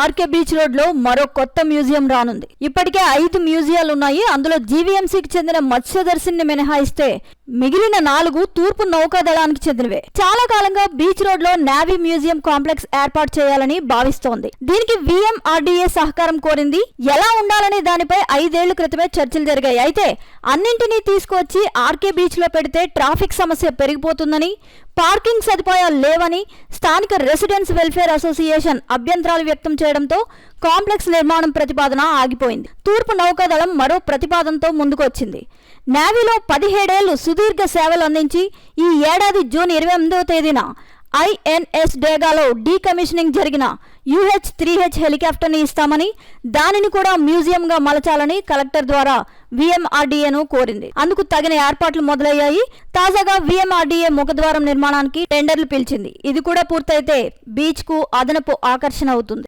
RK beach road లో మరో కొత్త మ్యూజియం రానుంది. ఇప్పటికే 5 మ్యూజియాలు ఉన్నాయి. అందులో జీవీఎంసీకి చెందిన మత్స్యదర్శిని మినహాయిస్తే మిగిలిన 4 తూర్పు నౌకాదళానికి చెందినవే. చాలా కాలంగా బీచ్ రోడ్ లో నేవీ మ్యూజియం కాంప్లెక్స్ ఏర్పాటు చేయాలని భావిస్తోంది. దీనికి VMRDA సహకారం కోరింది. ఎలా ఉండాలనే దానిపై 5 ఏళ్ల క్రితమే చర్చలు జరిగాయి. అయితే అన్నింటినీ తీసుకువచ్చి ఆర్కే బీచ్ లో పెడితే ట్రాఫిక్ సమస్య పెరిగిపోతుందని, పార్కింగ్ సదుపాయాలు లేవని స్థానిక రెసిడెన్స్ వెల్ఫేర్ అసోసియేషన్ అభ్యంతరాలు వ్యక్తం చేయడంతో కాంప్లెక్స్ నిర్మాణం ప్రతిపాదన ఆగిపోయింది. తూర్పు నౌకాదళం మరో ప్రతిపాదనతో ముందుకొచ్చింది. నేవీలో 17 ఏళ్లు సుదీర్ఘ సేవలు అందించి ఈ ఏడాది జూన్ 28వ తేదీన INS డేగాలో డీకమిషనింగ్ జరిగిన UH-3H హెలికాప్టర్ని ఇస్తామని, దానిని కూడా మ్యూజియంగా మలచాలని కలెక్టర్ ద్వారా VMRDAను కోరింది. అందుకు తగిన ఏర్పాట్లు మొదలయ్యాయి. తాజాగా VMRDA ముఖద్వారం నిర్మాణానికి టెండర్లు పిలిచింది. ఇది కూడా పూర్తయితే బీచ్ కు అదనపు ఆకర్షణ అవుతుంది.